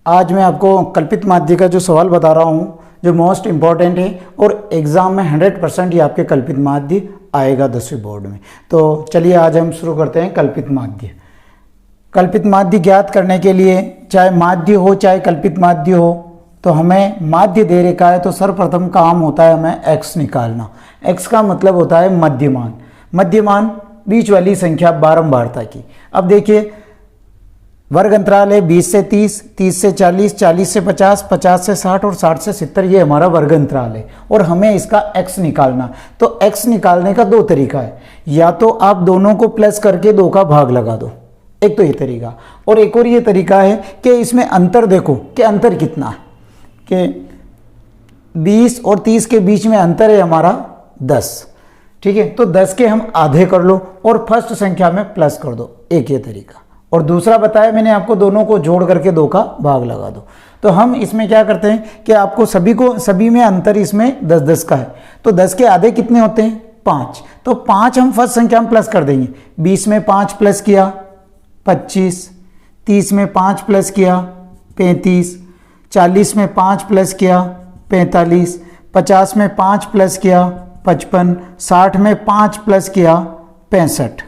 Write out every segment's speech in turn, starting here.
आज मैं आपको कल्पित माध्य का जो सवाल बता रहा हूँ जो मोस्ट इम्पॉर्टेंट है और एग्ज़ाम में 100% ये आपके कल्पित माध्य आएगा 10वीं बोर्ड में। तो चलिए आज हम शुरू करते हैं कल्पित माध्य। कल्पित माध्य ज्ञात करने के लिए चाहे माध्य हो चाहे कल्पित माध्य हो तो हमें माध्य दे रखा है तो सर्वप्रथम काम होता है हमें x निकालना। x का मतलब होता है मध्यमान। मध्यमान बीच वाली संख्या बारंबारता की। अब देखिए वर्ग अंतराल है 20 से 30, 30 से 40, 40 से 50, 50 से 60 और 60 से 70, ये हमारा वर्ग अंतराल है और हमें इसका x निकालना। तो x निकालने का दो तरीका है, या तो आप दोनों को प्लस करके 2 का भाग लगा दो, एक तो ये तरीका, और एक और ये तरीका है कि इसमें अंतर देखो कि अंतर कितना है, कि 20 और 30 के बीच में अंतर है हमारा 10, ठीक है। तो 10 के हम आधे कर लो और फर्स्ट संख्या में प्लस कर दो, एक ये तरीका। और दूसरा बताया मैंने आपको दोनों को जोड़ करके 2 का भाग लगा दो। तो हम इसमें क्या करते हैं कि आपको सभी में अंतर इसमें 10-10 का है। तो 10 के आधे कितने होते हैं? 5। तो 5 हम फर्स्ट संख्या में प्लस कर देंगे। 20 में 5 प्लस किया 25, 30 में 5 प्लस किया 35, 40 में 5 प्लस किया 45, 50 में 5 प्लस किया 55, 60 में 5 प्लस किया 65।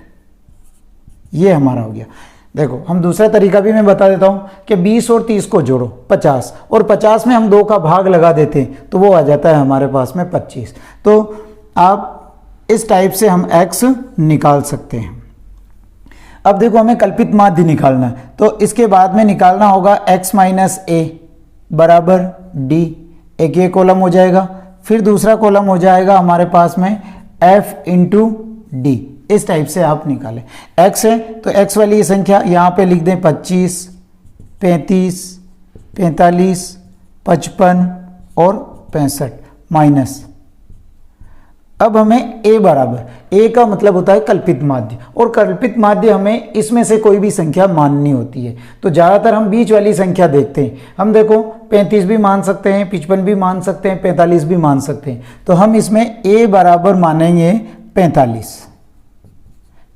ये हमारा हो गया। देखो हम दूसरा तरीका भी मैं बता देता हूँ कि 20 और 30 को जोड़ो 50, और 50 में हम 2 का भाग लगा देते हैं तो वो आ जाता है हमारे पास में 25। तो आप इस टाइप से हम x निकाल सकते हैं। अब देखो हमें कल्पित माध्य निकालना है, तो इसके बाद में निकालना होगा x माइनस a बराबर d। एक ये कॉलम हो जाएगा, फिर दूसरा कॉलम हो जाएगा हमारे पास में f इंटू डी। इस टाइप से आप निकालें। x है तो x वाली ये संख्या यहाँ पे लिख दें 25, 35, 45, 55 और 65 माइनस। अब हमें a बराबर, a का मतलब होता है कल्पित माध्य, और कल्पित माध्य हमें इसमें से कोई भी संख्या माननी होती है। तो ज़्यादातर हम बीच वाली संख्या देखते हैं। हम देखो 35 भी मान सकते हैं, 55 भी मान सकते हैं, 45 भी मान सकते हैं। तो हम इसमें a बराबर मानेंगे 45,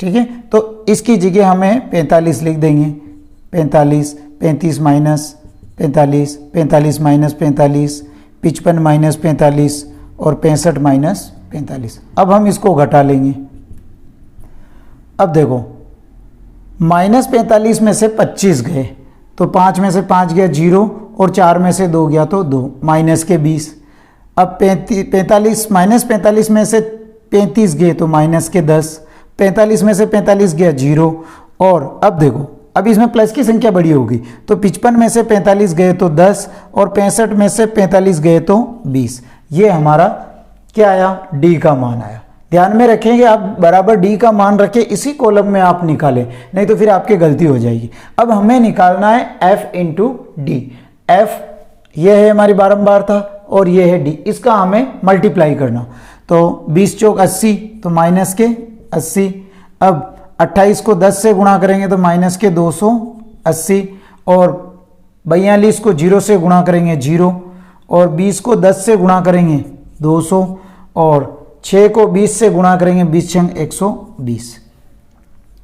ठीक है। तो इसकी जगह हमें 45 लिख देंगे। 45, 35 माइनस 45, 45 माइनस 45, 55 माइनस 45 और 65 माइनस 45। अब हम इसको घटा लेंगे। अब देखो -45 में से 25 गए तो 5 में से 5 गया 0 और 4 में से 2 गया तो 2, माइनस के 20। अब 45 -45 में से 35 गए तो माइनस के 10, 45 में से 45 गया 0। और अब देखो अब इसमें प्लस की संख्या बड़ी होगी, तो 55 में से 45 गए तो 10 और 65 में से 45 गए तो 20। ये हमारा क्या आया? डी का मान आया। ध्यान में रखेंगे आप, बराबर डी का मान रखें, इसी कॉलम में आप निकालें, नहीं तो फिर आपकी गलती हो जाएगी। अब हमें निकालना है f इंटू डी। एफ ये है हमारी बारंबारता और ये है डी, इसका हमें मल्टीप्लाई करना। तो 20 चौक 80 तो माइनस के 80। अब 28 को 10 से गुणा करेंगे तो माइनस के 280, और 42 को 0 से गुणा करेंगे 0, और 20 को 10 से गुणा करेंगे 200, और 6 को 20 से गुणा करेंगे 20 छंग 120।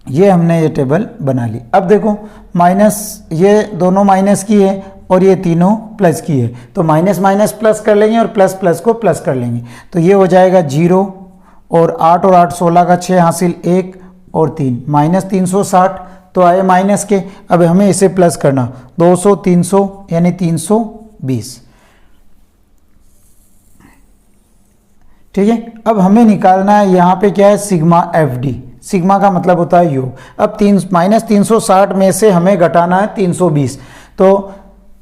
ये हमने ये टेबल बना ली। अब देखो माइनस, ये दोनों माइनस की है और ये तीनों प्लस की है, तो माइनस माइनस प्लस कर लेंगे और प्लस प्लस को प्लस कर लेंगे। तो ये हो जाएगा 0 और 8 और 8 16 का 6 हासिल 1 और 3, माइनस 360 तो आए माइनस के। अब हमें इसे प्लस करना, 200 300 यानी 320, ठीक है। अब हमें निकालना है यहाँ पे क्या है? Sigma F D. सिग्मा का मतलब होता है योग। अब -360 में से हमें घटाना है 320, तो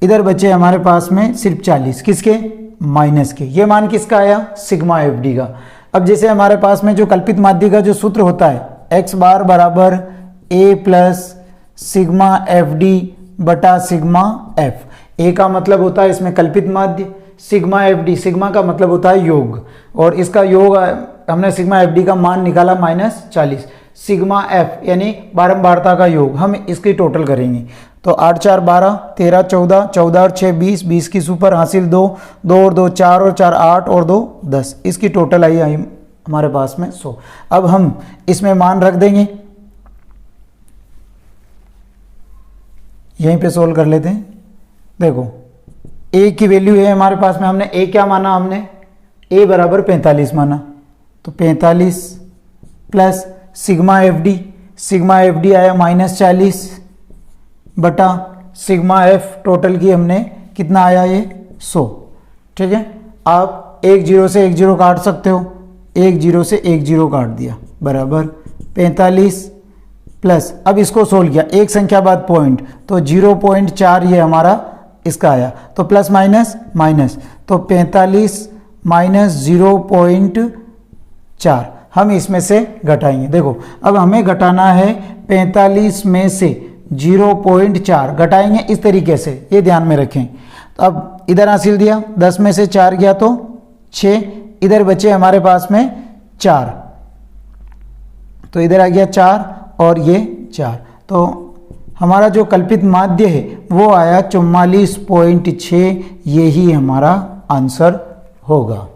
इधर बचे हमारे पास में सिर्फ 40, किसके? माइनस के। ये मान किसका आया? सिग्मा एफ डी का। अब जैसे हमारे पास में जो कल्पित माध्य का जो सूत्र होता है x बार बराबर a plus sigma F D बटा सिग्मा एफ। a का मतलब होता है इसमें कल्पित माध्य, सिग्मा एफ डी, सिग्मा का मतलब होता है योग, और इसका योग हमने सिग्मा एफ डी का मान निकाला -40। सिग्मा एफ यानी बारंबारता का योग, हम इसकी टोटल करेंगे। तो 8 4 12, 13 14, 14 और 6 20, 20 की सुपर हासिल 2, 2 और 2 4 और 4 8 और 2 10, इसकी टोटल आई हमारे पास में 100। अब हम इसमें मान रख देंगे, यहीं पे सोल्व कर लेते हैं। देखो ए की वैल्यू है हमारे पास में, हमने ए क्या माना, हमने ए बराबर 45 माना, तो 45 प्लस सिग्मा एफ डी आया -40 बटा सिग्मा एफ टोटल की हमने कितना आया ये 100। ठीक है, आप 1 0 से 1 0 काट सकते हो, 1 0 से 1 0 काट दिया बराबर 45 प्लस, अब इसको सोल्व किया एक संख्या बाद पॉइंट, तो 0.4 ये हमारा इसका आया, तो प्लस माइनस माइनस, तो 45 माइनस 0.4 हम इसमें से घटाएंगे। देखो अब हमें घटाना है 45 में से 0.4 घटाएंगे इस तरीके से, ये ध्यान में रखें। तो अब इधर हासिल दिया, 10 में से 4 गया तो 6, इधर बचे हमारे पास में 4, तो इधर आ गया 4 और ये 4, तो हमारा जो कल्पित माध्य है वो आया 44.6, यही हमारा आंसर होगा।